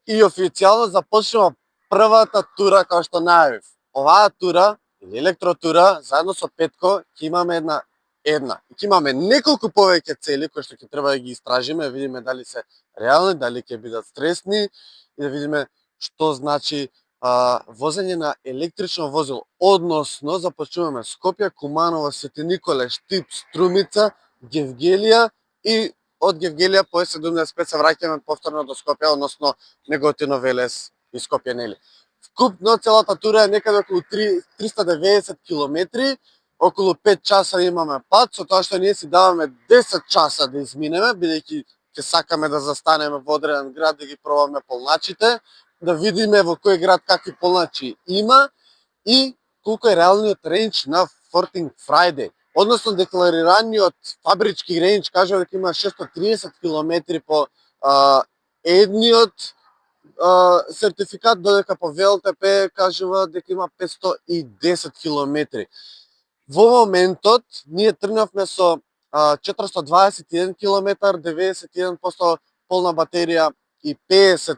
И официјално започнува првата тура која што најавив. Оваа тура, или електротура, заедно со Петко, ќе имаме една. Ќе имаме неколку повеќе цели кои што ќе треба да ги истражиме, видиме дали се реални, дали ќе бидат стресни и да видиме што значи возење на електрично возило. Односно, започнуваме Скопје, Куманово, Свети Николе, Штип, Струмица, Гевгелија и од Гевгелија по Е75 се враќаме повторно до Скопје, односно Неготино, Велес и Скопје, нели. Вкупно целата тура е некаде околу 390 километри, околу 5 часа имаме пат, со тоа што ние си даваме 10 часа да изминеме, бидејќи ќе сакаме да застанеме во одреден град да ги пробаме полначите, да видиме во кој град какви полначи има и колку е реалниот рейндж на 14 Friday. Односно, декларираниот фабрички рейндж кажува дека има 630 км по едниот сертификат, додека по ВЛТП кажува дека има 510 км. Во моментот, ние тргнавме со 421 км, 91% полна батерија и 50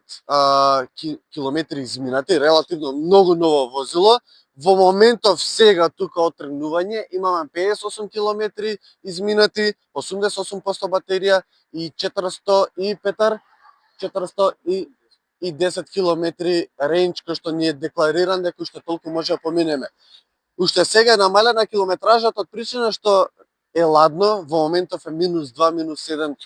километри изминати, релативно многу ново возило. Во моментов сега тука од тргнување имаме 58 километри изминати, 88% батерија и 410 километри рейндж кој што ни е деклариран дека уште толку може да поминеме. Уште сега е намалена километражата од причина што е ладно, во моментов е -2, -1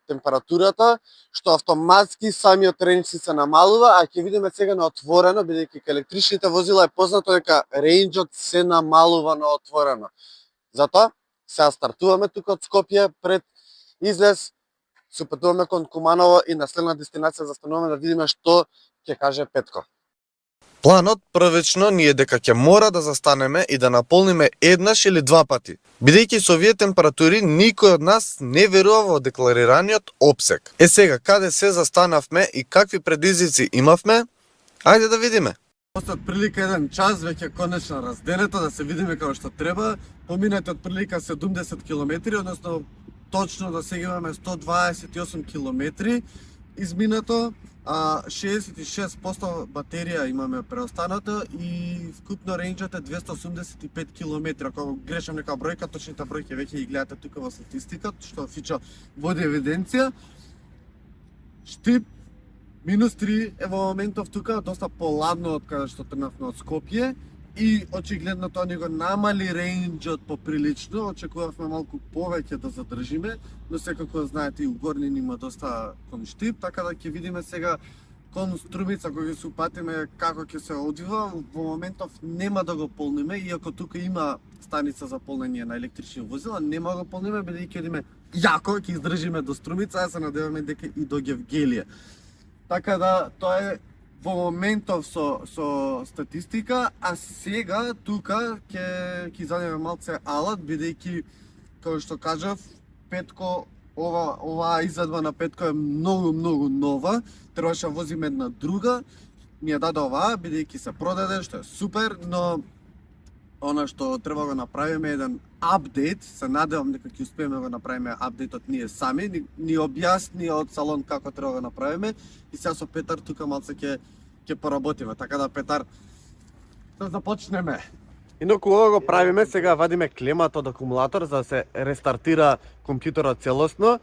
температурата, што автоматски самиот рейндж се намалува, а ќе видиме сега на отворено, бидејќи кај електричните возила е познато дека рейнџот се намалува на отворено. Затоа, сега стартуваме тука од Скопје пред излез, се патуваме кон Куманово и на следна дестинација застануваме да видиме што ќе каже Петко. Планот првично ни е дека ќе мора да застанеме и да наполниме еднаш или два пати. Бидејќи со овие температури никој од нас не верува во декларираниот опсек. Сега, каде се застанавме и какви предизвици имавме, ајде да видиме. После отприлика 1 час, веќе конечно разденето, да се видиме како што треба. Поминате отприлика 70 км, односно точно да сега имаме 128 км изминато. 66% батерија имаме преостанато и вкупно рейнџот е 285 км. Ако грешам нека бројка, точните бројки веќе ги гледате тука во статистиката, што Фичо води евиденција. Штип -3 е во моментов тука, доста поладно од каде што тргнавме од Скопје и очигледно тоа ни го намали рейнџот поприлично, очекувавме малку повеќе да задржиме, но секако знаете и угорнини има доста кон Штип, така да ќе видиме сега кон Струмица кога ќе се упатиме како ќе се одвива. Во моментов нема да го полниме, иако тука има станица за полнење на електрични возила, нема да го полниме бидејќи ќе одиме јако, ќе издржиме до Струмица, а се надеваме дека и до Гевгелија. Така да тоа е во моментов со статистика, а сега тука ќе изадеме малце алат, бидејќи како што кажав, Петко, оваа изадба на Петко е многу нова, требаше возиме една друга, ни ја даде оваа, бидејќи се продаде, што е супер, но она што треба го направиме е еден апдейт, се надевам дека ќе успееме да го направиме апдейтот ние сами, ни објасни од салон како треба да го направиме и сега со Петар тука малце ќе поработиме, така да Петар, да започнеме. Инаку ова го правиме, сега вадиме клемата од акумулатор за да се рестартира компјутерот целосно.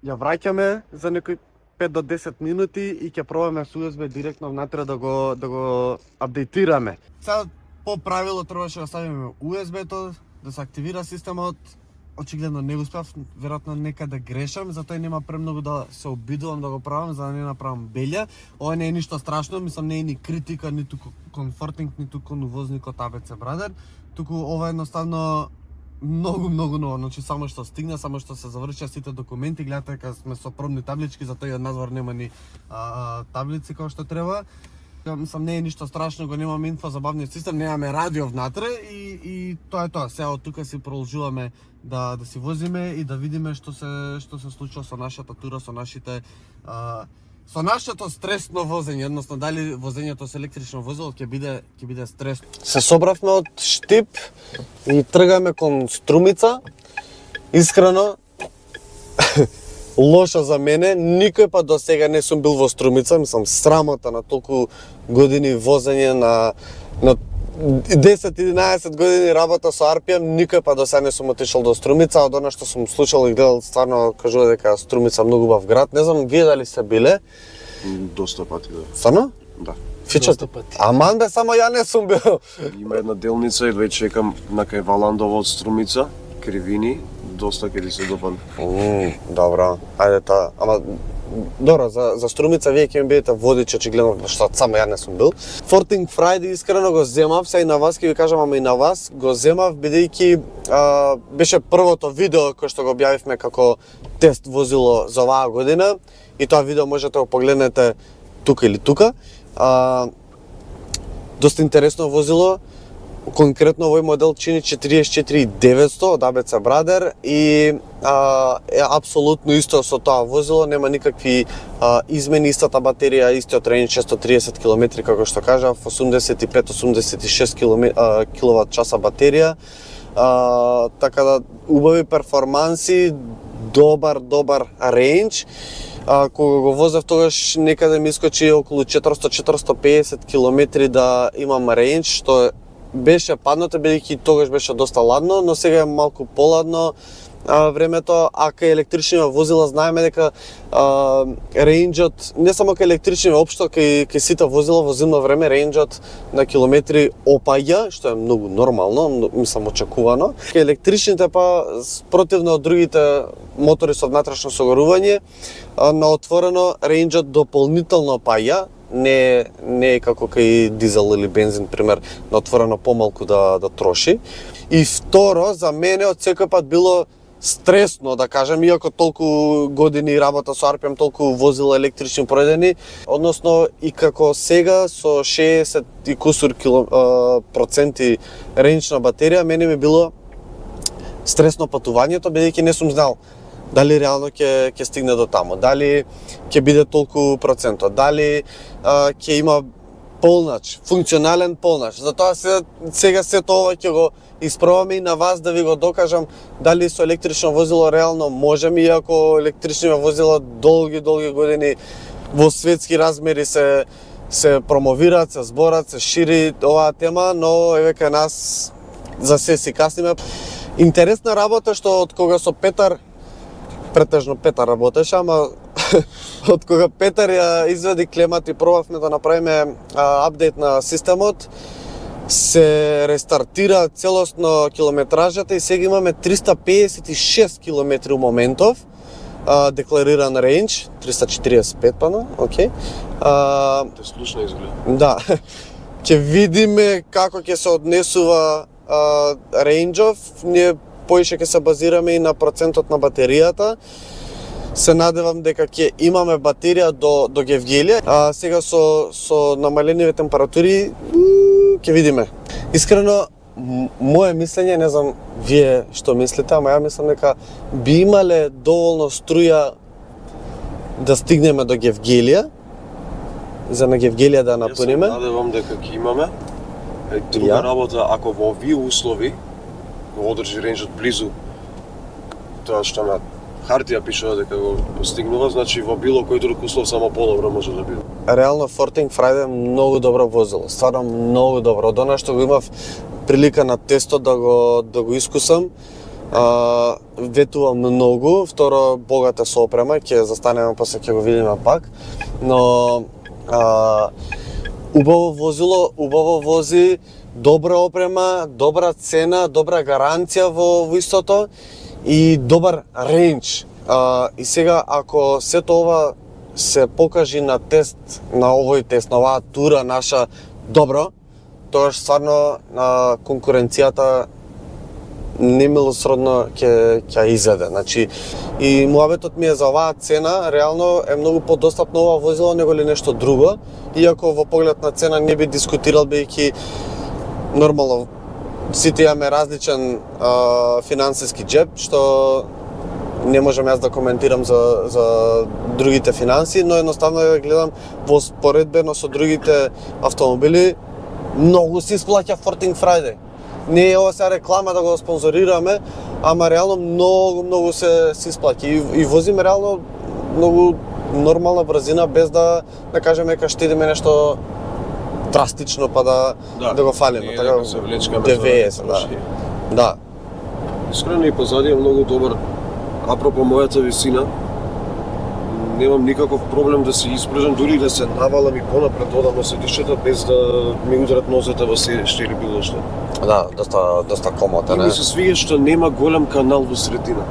Ја враќаме за некои 5 до 10 минути и ќе пробаме со USB директно внатре да го апдейтираме. Сега по правило требаше да ставиме USB-то, да се активира системот. Очигледно не успеав, веројатно некаде грешам, затоа и нема премногу да се обидувам да го правам за да не направам белја. Ова не е ништо страшно, мислам не е ни критика ниту кон Фортинг, ниту кон увозникот ABC Brother, туку ова едноставно многу ново, значи само што стигна, само што се завршија сите документи, гледате дека сме со пробни таблички, затоа и од надвор нема ни таблици како што треба. Мислам, не е ништо страшно, го немаме инфо за бавниот систем, немаме радио внатре и тоа е тоа. Сега од тука си продолжуваме да си возиме и да видиме што се случува со нашата тура, со нашето стресно возење, односно дали возењето со електрично возило ќе биде стресно. Се собравме од Штип и тргаме кон Струмица. Искрено лошо за мене, никој пат до сега не сум бил во Струмица, мислам срамота на толку години возење на 10-11 години работа со RPM, никој па до сега не сум отишол до Струмица, од она што сум слушал и гледал, стварно кажува дека Струмица многу убав град. Не знам вие дали сте биле? Доста пати, да. Стварно? Да. Фичат? Аман бе, само ја не сум бил. Има една делница и веќе чекам на кај Валандово од Струмица, Кривини, доста ќе ти се допадне. Добро, ајде та, ама добро, за Струмица вие ќе ми бидете водич, очигледно, што само ја не сум бил. Forting Friday искрено го земав, сега и на вас ќе ви кажам, ама и на вас го земав, бидејќи беше првото видео кој што го објавивме како тест возило за оваа година и тоа видео можете да го погледнете тука или тука. Доста интересно возило. Конкретно овој модел чини 44900 од ABC Brother и е апсолутно исто со тоа возило, нема никакви измени, истата батерија, истиот рейндж 630 км како што кажав, 85-86 киловат часа батерија. Така да убави перформанси, добар рейндж. Кога го возев тогаш некаде ми искочи околу 400-450 км да имам рейндж, што беше падното, бидејќи тогаш беше доста ладно, но сега е малку поладно времето, а кај електрични возила знаеме дека рейнџот, не само кај електрични, општо кај сите возила во зимно време рейнџот на километри опаѓа, што е многу нормално, мислам очекувано. Кај електричните па спротивно од другите мотори со внатрешно согорување, на отворено рейнџот дополнително паѓа, не е како кај дизел или бензин, пример, на отворено помалку да троши. И второ, за мене од секој пат било стресно, да кажем, иако толку години работа со RPM, толку возила електрични проедени, односно и како сега со 60 и кусур проценти рейндж на батерија, мене ми било стресно патувањето, бидејќи не сум знал дали реално ќе стигне до таму, дали ќе биде толку проценто, дали ќе има полнач, функционален полнач. Затоа сега сето ова ќе го испробаме и на вас да ви го докажам дали со електрично возило реално можеме, иако електрични возила долги години во светски размери се промовираат, се зборат, се шири оваа тема, но еве кај нас за се си касниме. Интересна работа што од кога со Петар, претежно Петар работеше, ама од кога Петар ја изведи клемат и пробавме да направиме апдейт на системот, се рестартира целосно километражата и сега имаме 356 километри у моментов, деклариран рейндж, 345 пано, окей. Те слушна изгледа. Да, ќе видиме како ќе се однесува рейнџов, ние поише ќе се базираме и на процентот на батеријата. Се надевам дека ќе имаме батерија до Гевгелија, а сега со намалениве температури ќе видиме. Искрено, мое мислење, не знам вие што мислите, ама ја мислам дека би имале доволно струја да стигнеме до Гевгелија, за на Гевгелија да напуниме. Јас се надевам дека ќе имаме. Друга работа, ако во овие услови го одржи рейнџот близу тоа што на хартија пишува дека го постигнува, значи во било кој друг услов само подобро може да биде. Реално Forting Friday е многу добро возило, стварно многу добро. Од она што го имав прилика на тестот да го искусам, ветува многу, второ богата со опрема, ќе застанеме после ќе го видиме пак, но убаво возило, убаво вози, добра опрема, добра цена, добра гаранција во истото и добар рейндж. И сега, ако сето ова се покажи на тест, на овој тест, на оваа тура наша добро, тогаш стварно конкуренцијата немилосредно ќе изеде. Значи, и муабетот ми е за оваа цена, реално е многу подостапно ова возило него ли нешто друго, иако во поглед на цена не би дискутирал, бидејќи нормално сите имаме различен финансиски джеб, што не можам јас да коментирам за другите финанси, но едноставно ја гледам во споредбено со другите автомобили, многу се исплаќа Forting Friday. Не е ова сега реклама да го спонзорираме, ама реално многу се исплаќа и возиме реално многу нормална брзина без да кажеме дека штедиме нешто драстично па да го фалиме, не, така дека се влечкаме 90, за да. Да. Искрено и позади е многу добар. Апропо мојата висина, немам никаков проблем да се испружам, дури да се навалам и понапред одам на седишето без да ми ударат нозете во седиште или било што. Да, доста комотен И е. ми се свиѓа што нема голем канал во средина.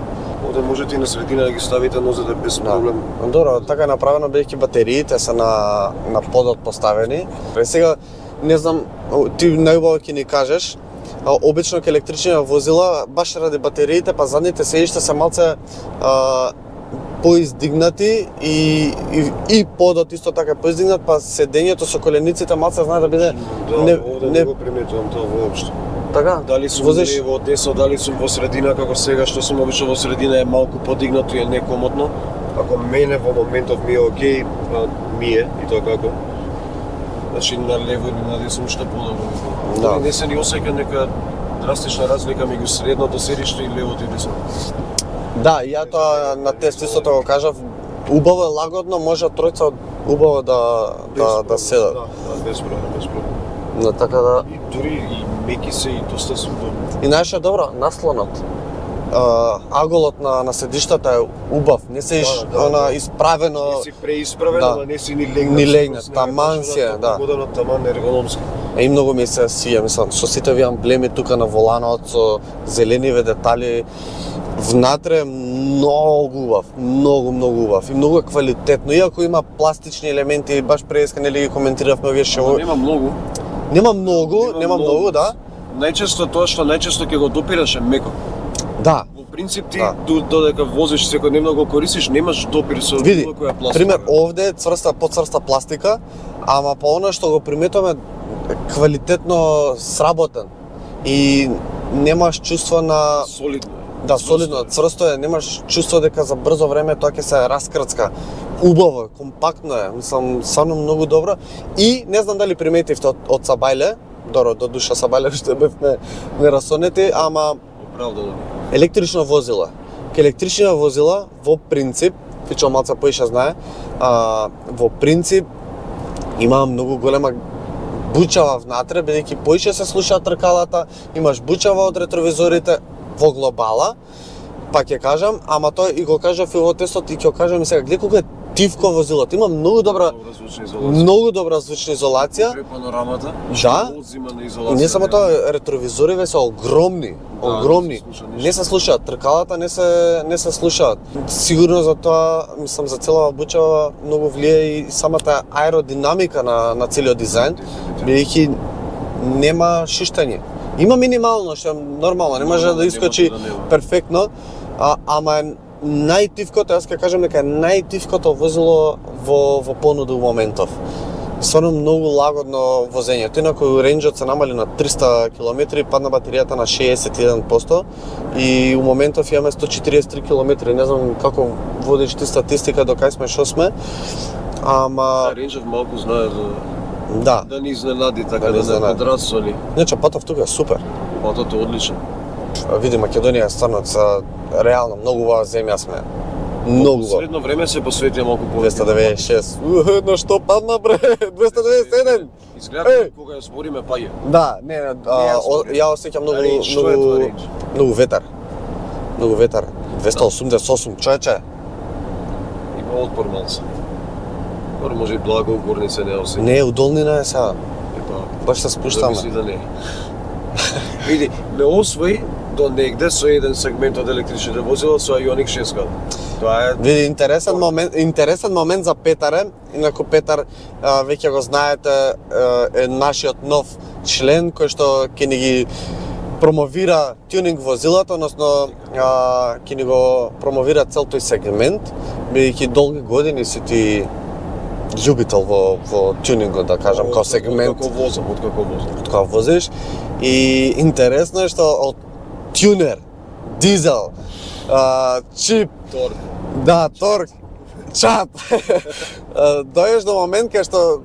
Овде можете и на средина да ги ставите нозете без проблем. Добро, така е направено бидејќи батериите се на подот поставени. Сега не знам, ти најубаво ќе ни кажеш, обично ке електрични возила баш ради батериите, па задните седишта се малце поиздигнати и подот исто така поиздигнат, па седењето со колениците малце знае да биде Да, овде не го приметувам тоа воопшто. така. Дали сум возиш лево, десно, дали сум во средина, како сега што сум обично во средина е малку подигнато и е некомотно. Ако мене во моментов ми е окей, ми е и тоа како. Значи на лево или на десно што подобро ми е. Да. Не се ни осеќа нека драстична разлика меѓу средното седиште и левото и десното. Да, ја тоа на тест истото го кажав, убаво е лагодно, може тројца убаво да седат. Да, без проблем, без проблем. Но така да. И дури и меки се и доста се удобно. И знаеш добро, наслонот. Аголот на седиштата е убав, не се она исправено. Не си преисправен, да. ама не си ни легнат. Ни легнат, таман си е, да. Погодено таман ергономски. И многу ми се свија, мислам, со сите овие амблеми тука на воланот, со зелениве детали, внатре е многу убав, многу убав и многу е квалитетно, иако има пластични елементи, баш преска нели ги коментиравме овие шево. Нема многу. Нема многу, да. Најчесто тоа што најчесто ќе го допираш е меко. Да. Во принцип ти Да. додека возиш секојдневно го користиш, немаш допир со Види, било која пластика. пример, овде е поцрста пластика, ама по она што го приметуваме квалитетно сработен и немаш чувство на солидно е. да, солидно, цврсто е, немаш чувство дека за брзо време тоа ќе се раскрцка. Убаво, компактно е, мислам, стварно многу добро. И не знам дали приметивте од Сабајле, добро, до душа Сабајле што бевме нерасонети, ама Оправдано. електрично возила. Ке електрични возила во принцип, Фичо малце поише знае, во принцип има многу голема бучава внатре, бидејќи поише се слушаат тркалата, имаш бучава од ретровизорите во глобала, па ќе кажам, ама тој и го кажав и во тестот и ќе го кажам и сега, гледа колку е тивко возилото, има многу добра Добра звучна изолација. многу добра звучна изолација. При панорамата. Да. Зима на И изолација. не само тоа, ретровизориве се огромни, Да, огромни. не се слуша ништо. Не се слушаат, тркалата не се слушаат. Сигурно за тоа, мислам, за целава бучава многу влие и самата аеродинамика на целиот дизајн, бидејќи нема шиштање. Има минимално, што е нормално, не може да искочи да нема. перфектно, ама е најтивкото, јас ќе кажам дека е најтивкото возило во понуда у моментов. Стварно многу лагодно возењето. Инаку ренџот се намали на 300 км, падна батеријата на 61% и у моментов имаме 143 км. Не знам како водиш ти статистика до кај сме, што сме. Ама Да, Ренџев малку знае да. да ни изненади, така Да ни да изненади. не подрасони. Иначе патов тука е супер. Патот е одличен. Види, Македонија е стварно реално многу убава земја сме. Многу убава. Средно време се посветија малку повеќе. 296. На што падна бре? 297. Изгледа кога ја збориме паѓа. Да, не, ја осеќам Што е тоа ренџ? многу ветар. Многу ветар. 288, човече. Има отпор малце. Добро, може и благо горница не осеќа. Не, удолнина е сега. Епа, Баш се спуштаме. мисли да не. Види, ме освои до негде со еден сегмент од електричните возила со Ioniq 6. Тоа е Види, интересен момент за Петар е. Инаку Петар, веќе го знаете, е нашиот нов член кој што ќе ни ги промовира тюнинг возилата, односно ќе ни го промовира цел тој сегмент, бидејќи долги години си ти љубител во тюнингот, да кажам, као сегмент. од како возам. Кога возиш и интересно е што од тюнер, дизел, чип, Торк. да, торк, чап. Дојдеш до момент кај што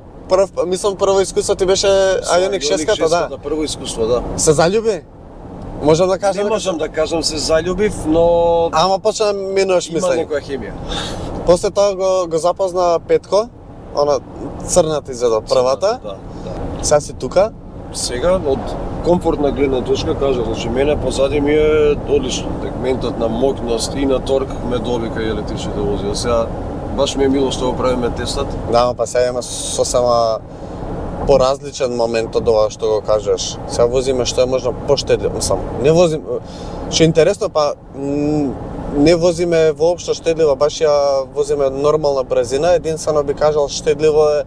прво искуство ти беше Ioniq 6-ката, да. Прво искуство, да. Се заљуби? Можам да Не кажам. можам да кажам се заљубив, но Ама почна да менуваш има мислење. некоја хемија. После тоа го запозна Петко, она црната изгледа првата. Да, да. Сега си тука. Сега, од комфортна гледна точка, кажа, значи мене позади ми е одлично. Сегментот на моќност и на торк ме довика и електричните возила. Сега, баш ми е мило што го правиме тестот. Да, па сега има сосема поразличен момент од ова што го кажеш. Сега возиме што е можно поштедливо, сам. Не возим, што е интересно, па не возиме воопшто штедливо, баш ја возиме нормална брзина. Единствено би кажал штедливо е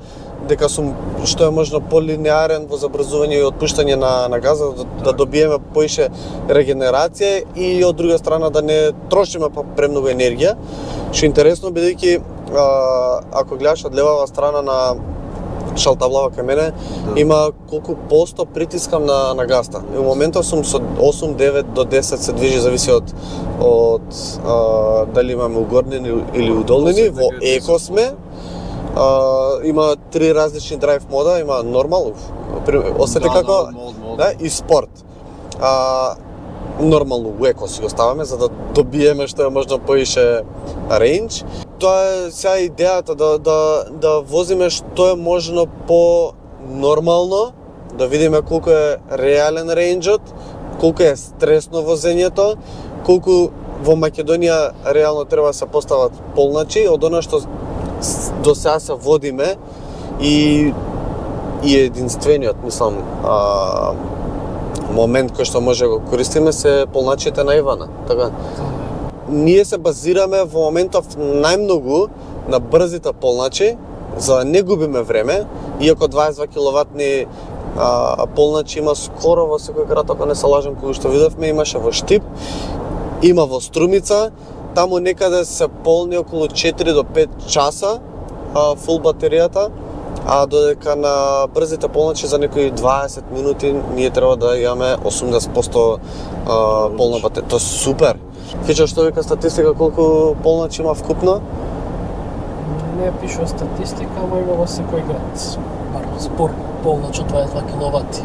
дека сум што е можно полинеарен во забрзување и отпуштање на газа, да добиеме поише регенерација и од друга страна да не трошиме премногу енергија. Што е интересно бидејќи ако гледаш од левава страна на шалтаблава кај мене, има колку посто притискам на газта. И во моментов сум со 8, 9 до 10 се движи, зависи од дали имаме угорнени или удолнени. Во еко сме. Има три различни драйв мода, има нормал, осети како да, и спорт. Нормално во еко си го ставаме за да добиеме што е можно поише рейндж. Тоа е сега идејата да возиме што е можно по нормално, да видиме колку е реален рейнджот, колку е стресно возењето, колку во Македонија реално треба да се постават полначи од она што до сега се водиме и единствениот, мислам, момент кој што може да го користиме се полначите на Ивана. Така. Ние се базираме во моментов најмногу на брзите полначи, за да не губиме време, иако 22 киловатни полначи има скоро во секој град, ако не се лажам, кој што видовме, имаше во Штип, има во Струмица, таму некаде се полни околу 4 до 5 часа фул батеријата, а додека на брзите полначи за некои 20 минути ние треба да имаме 80% полна батерија. Тоа е супер. Фича, што вика статистика колку полначи има вкупно? Не пишува статистика, ама има во секој град. Бар спор полнач од 22 киловати.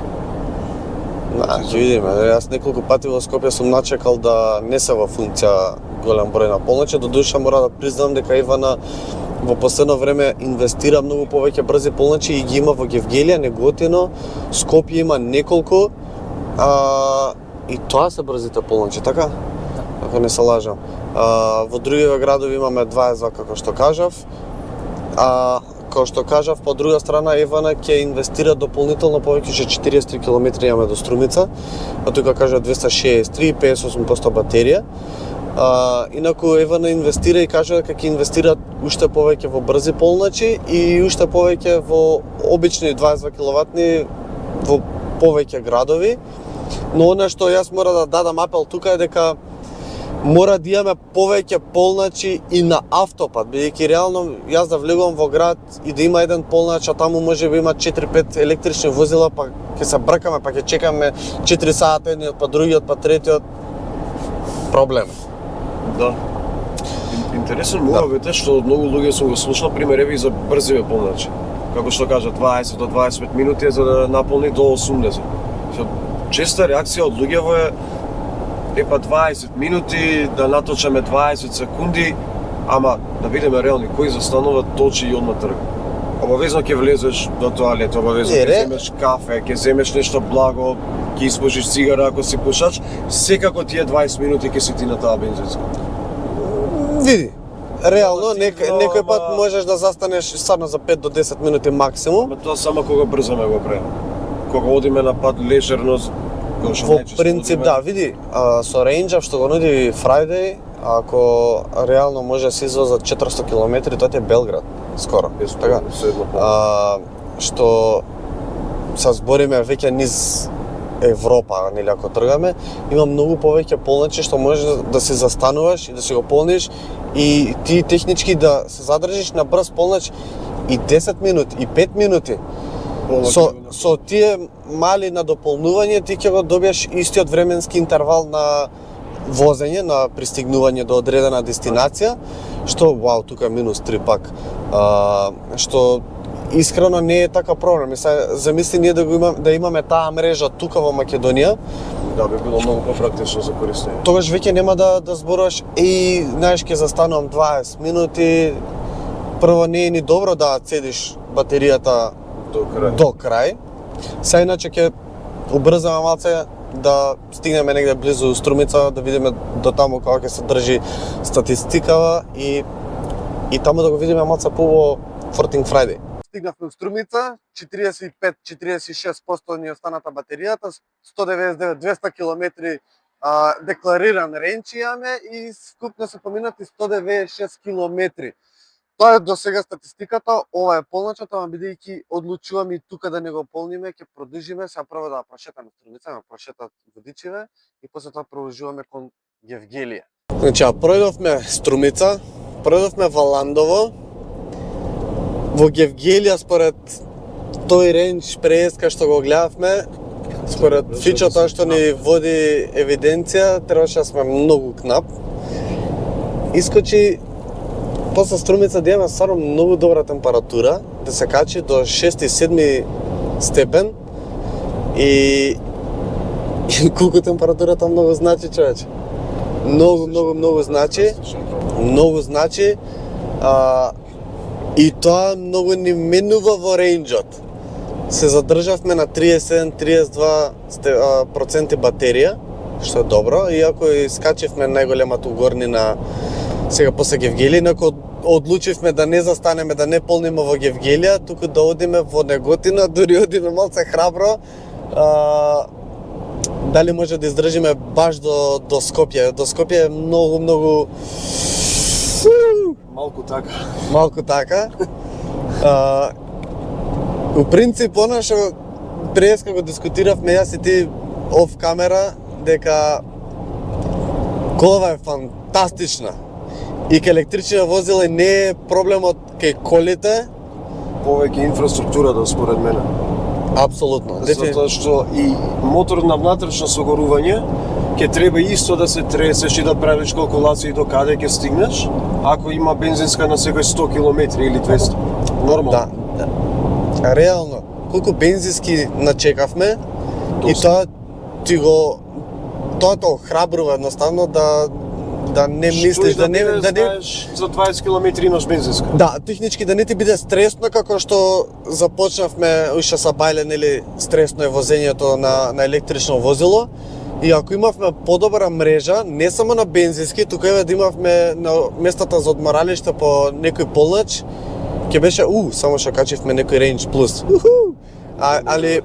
Ќе видиме. Јас неколку пати во Скопје сум начекал да не се во функција голем број на полначи. Додуша мора да признам дека Ивана во последно време инвестира многу повеќе брзи полначи и ги има во Гевгелија, Неготино, Скопје има неколку. И тоа се брзите полначи, така? Ако не се лажам. Во другиве градови имаме 22, како што кажав. Како што кажав, по друга страна Ивана ќе инвестира дополнително повеќе, што 43 км имаме до Струмица, а тука кажа 263, 58% батерија. Инаку Ивана инвестира и кажа дека ќе инвестира уште повеќе во брзи полначи и уште повеќе во обични 22 киловатни во повеќе градови. Но она што јас мора да дадам апел тука е дека мора да имаме повеќе полначи и на автопат, бидејќи реално јас да влегувам во град и да има еден полнач, а таму може би има 4-5 електрични возила, па ќе се бркаме, па ќе чекаме 4 сата едниот па другиот па третиот. Проблем. Да. Интересен муавет е што од многу луѓе сум го слушнал примереви за брзиве полначи. Како што кажа 20 до 25 минути за да наполни до 80. Честа реакција од луѓето е па 20 минути, да наточаме 20 секунди, ама да бидеме реални, кој застанува, точи и одма трга. Обавезно ќе влезеш до тоалет, обавезно ќе земеш кафе, ќе земеш нешто благо, ќе испушиш цигара ако си пушач, секако тие 20 минути ќе си ти на таа бензинска. Види, реално некој пат можеш да застанеш стварно за 5 до 10 минути максимум. Ама тоа само кога брзаме го правиме. Кога одиме на пат лежерно, во принцип да, види, со рейнџав што го нуди Friday, ако реално може да се извозат 400 км, тоа е Белград, скоро. Така, што се збориме веќе низ Европа, нели ако тргаме, има многу повеќе полначи што можеш да се застануваш и да си го полниш и ти технички да се задржиш на брз полнач и 10 минути и 5 минути. Со тие мали надополнување ти ќе го добиеш истиот временски интервал на возење, на пристигнување до одредена дестинација, што вау, тука минус 3 пак. Што искрено не е така проблем. Замисли ние да имаме таа мрежа тука во Македонија Да, би било многу попрактично за користење. Тогаш веќе нема да зборуваш и знаеш ќе застанувам 20 минути. Прво не е ни добро да цедиш батеријата До крај. до крај. Сега иначе ќе убрзаме малце да стигнеме негде близу Струмица, да видиме до таму како ќе се држи статистикава и таму да го видиме малце по 14 Friday. Стигнавме у Струмица, 45-46% ни останата батеријата, 199-200 километри деклариран ренч имаме и скупно се поминати 196 километри. Тоа е до сега статистиката, ова е полночата, ама бидејќи одлучуваме и тука да не го полниме, ќе продолжиме, сега прво да прошетаме Струмица, да прошетат водичеве и после тоа продолжуваме кон Гевгелија. Значи, пројдовме Струмица, пројдовме Валандово, во Гевгелија според тој ренч преска што го гледавме, според фичо тоа што ни води евиденција, требаше да сме многу кнап. Искочи после Струмица да имаме стварно многу добра температура, да се качи до 6-7 степен и колку температурата многу значи, човече. Многу значи. Многу значи. И тоа многу ни менува во рейнџот. Се задржавме на 37-32% батерија, што е добро, иако и скачивме најголемата угорнина сега после Гевгелија, инако одлучивме да не застанеме, да не полниме во Гевгелија, туку да одиме во Неготина, дури одиме малце храбро. Дали може да издржиме баш до Скопје? До Скопје е многу малку така. У принцип, она што преска го дискутиравме јас и ти оф камера, дека колава е фантастична. И кај електрични возила не е проблемот кај колите. Повеќе инфраструктурата според мене. Апсолутно. Затоа што и мотор на внатрешно согорување ќе треба исто да се тресеш и да правиш калкулации до каде ќе стигнеш, ако има бензинска на секој 100 км или 200. Нормално. Да. Реално, колку бензински начекавме и тоа ти го тоа те охрабрува едноставно да не мислиш, да не знаеш за 20 км имаш бензинска. Да, технички да не ти биде стресно како што започнавме уште са бајле, нели, стресно е возењето на електрично возило. И ако имавме подобра мрежа, не само на бензински, тука еве да имавме на местата за одморалиште по некој полноќ, ќе беше само што качивме некој рейндж плюс. Али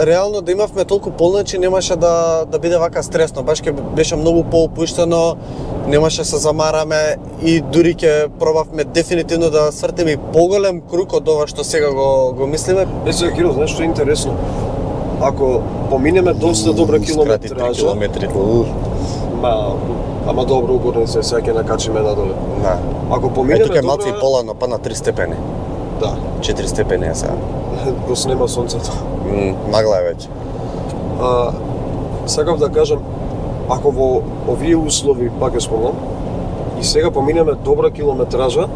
реално да имавме толку полноќи немаше да биде вака стресно, баш ќе беше многу поопуштено, немаше се замараме и дури ќе пробавме дефинитивно да свртиме и поголем круг од ова што сега го мислиме. Сега, Киро, знаеш што е интересно? Ако поминеме доста добра километража, ама добро угорница, сега ќе накачиме надоле. Да. Ако поминеме тука е малце и полано, па на 3 степени. Да. 4 степени е сега. Го снема сонцето. Магла е веќе. Сакав да кажам, ако во овие услови, пак е спомнам, и сега поминеме добра километража,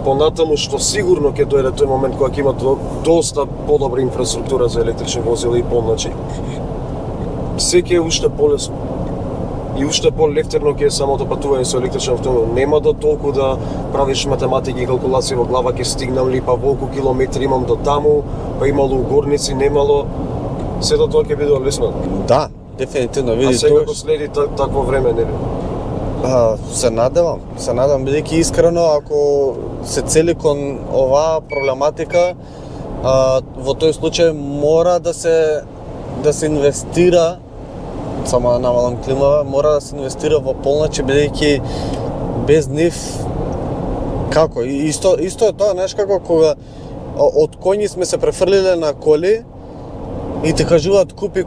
понатаму што сигурно ќе дојде тој момент кога ќе има доста подобра инфраструктура за електрични возила и полноќи. Секој е уште полесно. И уште полефтерно ќе е самото патување со електричен автомобил. Нема да толку да правиш математики и калкулации во глава, ќе стигнам ли, па волку километри имам до таму, па имало угорници, немало. Сето тоа ќе биде лесно. Да, дефинитивно, види. А сега го следи такво време, нели? Се надевам бидејќи искрено ако се цели кон оваа проблематика, во тој случај мора да се инвестира, само да намалам климава, мора да се инвестира во полноќи бидејќи без нив како исто е тоа, знаеш како кога од коњи сме се префрлиле на коли и ти кажуваат купи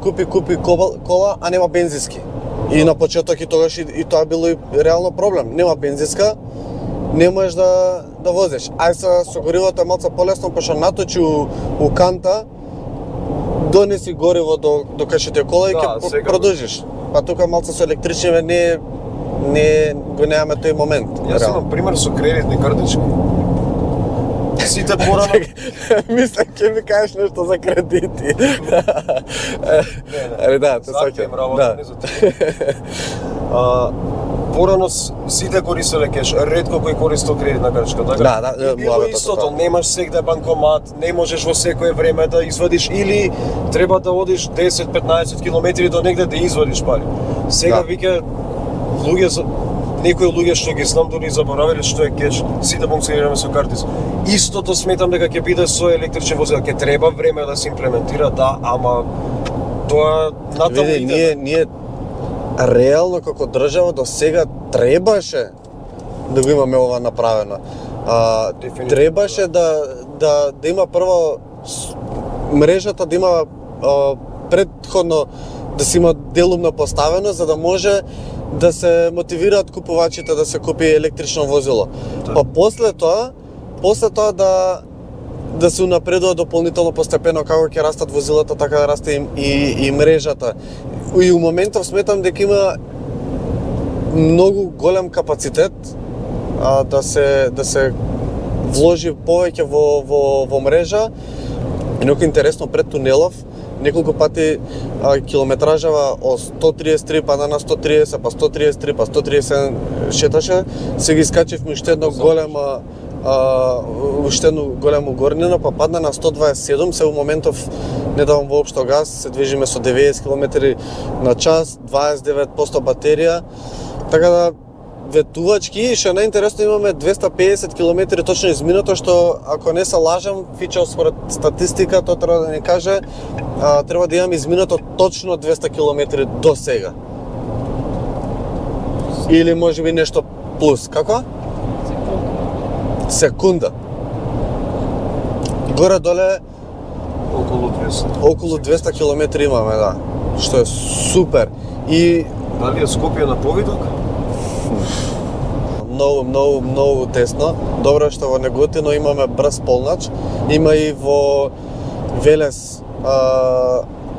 кола, а нема бензински. И на почеток и тогаш и тоа било и реално проблем. Нема бензинска, не можеш да возиш. Ај со горивото е малце полесно, пошто наточи у канта, донеси гориво до кај што ти е кола и ќе продолжиш. Па тука малце со електричниве не го немаме тој момент. Јас имам пример со кредитни картички. сите порано... Мислам, ќе ми кажеш нешто за кредити. Али да, те саќам. Закрем работа, не за тебе. Порано сите користеле кеш, ретко кој користел кредитна картичка, така? Да, И било муабетот истото, тоа. немаш сегде банкомат, не можеш во секое време да извадиш или треба да одиш 10-15 километри до негде да извадиш пари. Сега Да. виќе луѓе некои луѓе што ги знам дури заборавиле што е кеш, сите функционираме со картица. Истото сметам дека ќе биде со електрични возила, ќе треба време да се имплементира, да, ама тоа натаму Види, иде. ние реално како држава до сега требаше да го имаме ова направено. Дефинитивно, Требаше да има прво мрежата да има предходно да се има делумно поставено за да може да се мотивираат купувачите да се купи електрично возило. Да. Па после тоа да се унапредува дополнително постепено како ќе растат возилата, така да расте и мрежата. И у моментов сметам дека има многу голем капацитет да се вложи повеќе во мрежа. Инаку интересно пред тунелов неколку пати километражава од 133 па на 130 па 133 па 137 шеташе, се ги скачевме уште едно големо горнина, па падна на 127, се у моментов не давам воопшто газ, се движиме со 90 км на час, 29% батерија, така да ветувачки, што најинтересно имаме 250 км точно изминато, што ако не се лажам, Фичо според статистика, тоа треба да ни каже, треба да имам изминато точно 200 км до сега. Или можеби нешто плюс, како? Секунда. Горе-доле околу 200 км имаме, да. Што е супер. И Дали е Скопје на повидок? многу тесно. Добро е што во Неготино имаме брз полнач. Има и во Велес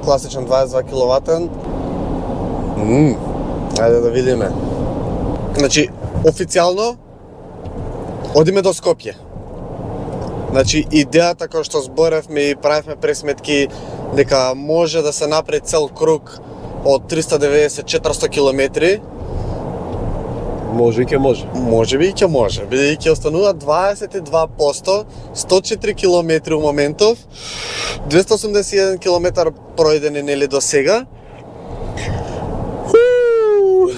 класичен 22 киловатен. Ајде да видиме. Значи, официјално одиме до Скопје. Значи, идејата која што зборевме и правевме пресметки дека може да се направи цел круг од 390-400 километри, Може и ќе може. може би и ќе може, бидејќи останува 22%, 104 километри у моментов, 281 километар пројдени нели до сега.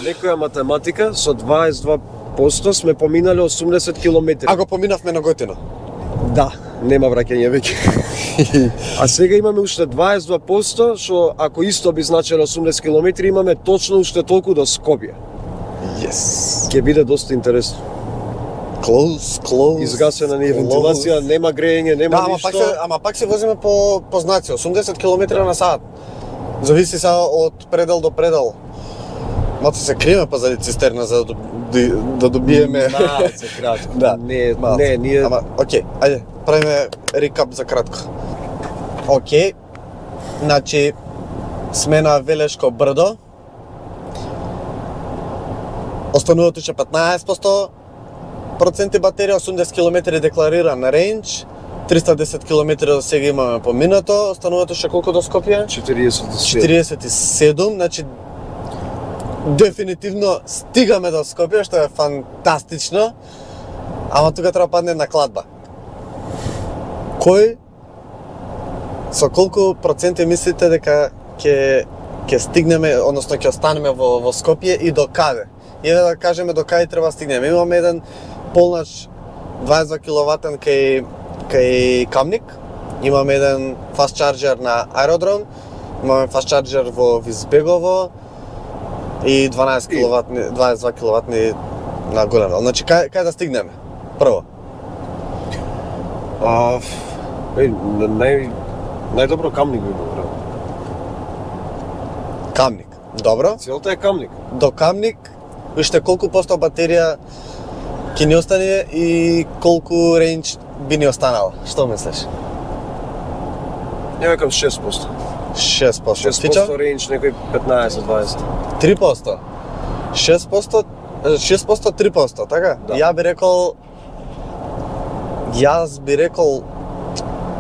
Некоја математика со 22% сме поминале 80 километри. Ако поминавме на Готино. Да, нема враќање веќе. А сега имаме уште 22%, што ако исто би значело 80 километри, имаме точно уште толку до Скопје. Yes. Ќе биде доста интересно. Close. Изгасена ни е вентилација, нема грејење, нема Да, ништо. ама пак се возиме по знаци, 80 км на сат. Зависи са од предел до предел. Мато се криеме па заради цистерна за да добиеме. Малце кратко. Да, Не, ние Ама, окей, ајде, правиме рекап за кратко. Окей, значи, сме на Велешко брдо. Останува тука 15% батерија, 80 км деклариран рейндж, 310 км до сега имаме поминато, останува тука колку до Скопје? 47. 47, значи дефинитивно стигаме до Скопје, што е фантастично, ама тука треба падне на кладба. Со колку проценти мислите дека ќе стигнеме, односно ќе останеме во Скопје и до каде? И да кажеме до каде треба стигнеме. Имаме еден полнач 22 киловатен кај Камник, имаме еден фаст чарџер на аеродром, имаме фаст чарџер во Визбегово и 12 киловатни, 22 киловатни на Големел. Значи кај да стигнеме? Прво. Најдобро Камник би било. Камник. Добро. Целта е Камник. До Камник уште колку посто батерија ќе ни остане и колку рейндж би ни останало? Што мислиш? Ја викам 6%. 6%. 6% рейндж, некој 15-20. 3%. 6%, 3%, така? Да. Ја би рекол Јас би рекол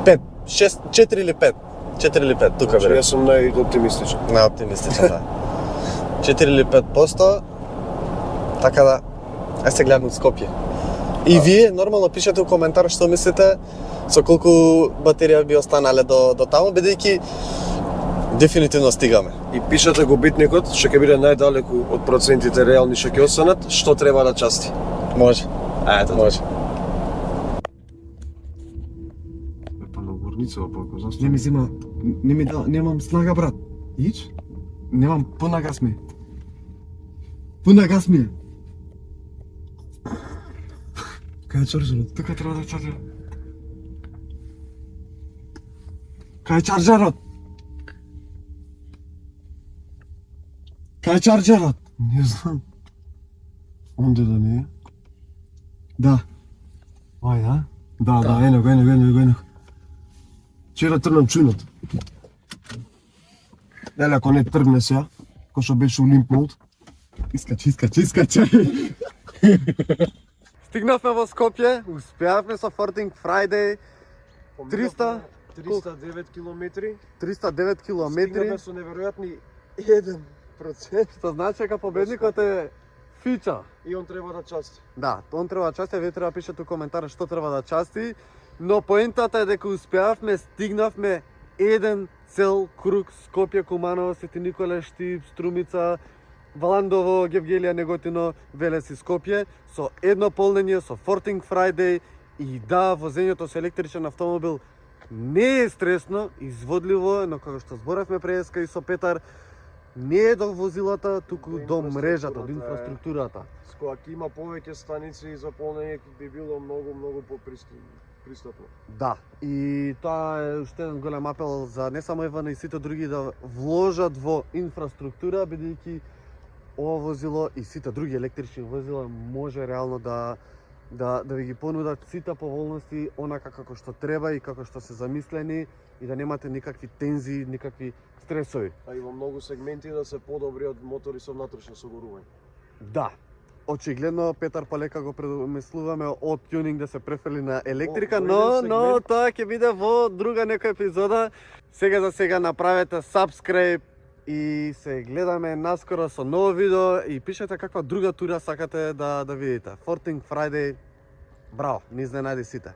5, 6, 4 или 5. 4 или 5, тука би Значи, рекол. јас сум најоптимистичен. Најоптимистичен, да. 4 или 5%. Така да, ај се гледам Скопје. И вие нормално пишете у коментар што мислите со колку батерија би останале до таму, бидејќи дефинитивно стигаме. И пишете го битникот, што ќе биде најдалеку од процентите реални што ќе останат, што треба да части. Може. Ето, Може. Па на горница, па зашто? Не ми зема, не ми да, немам снага брат. Ич? Немам, пуна газ ми е. Пуна газ ми е. Кај е чарджерот? Тука треба да чарджер. Кај е чарджерот? Кај е чарджерот? Не знам. Онде да не е? Да. Ај, а? Да, Да. да, ено. Вчера тргнам чујнат. Дали ако не тргне сега, кој што беше у Limp Mode, Искачи. Стигнавме во Скопје, успеавме со Forting Friday, 300 309 километри. 309 километри, Стигнавме со неверојатни 1%. што значи дека победникот е Фича. И он треба да части. Да, он треба да части, а вие треба да пишете у коментар што треба да части, но поентата е дека успеавме, стигнавме еден цел круг Скопје, Куманово, Свети Николе, Штип, Струмица, Валандово, Гевгелија, Неготино, Велес и Скопје, со едно полнење, со Forting Friday и да, возењето со електричен автомобил не е стресно, изводливо, но како што зборавме преска и со Петар, не е до возилата, туку до мрежата, до инфраструктурата. Ако има повеќе станици за полнење би било многу попристапно. Да, и тоа е уште еден голем апел за не само Ивана и сите други да вложат во инфраструктура, бидејќи ова возило и сите други електрични возила може реално да ви ги понудат сите поволности онака како што треба и како што се замислени и да немате никакви тензии, никакви стресови. А и во многу сегменти да се подобри од мотори со внатрешно согорување. Да. Очигледно Петар полека го премислуваме од тюнинг да се префрли на електрика, Во еден но сегмент. тоа ќе биде во друга некоја епизода. Сега за сега направете subscribe и се гледаме наскоро со ново видео и пишете каква друга тура сакате да видите. Forting Friday, браво, не изненади сите.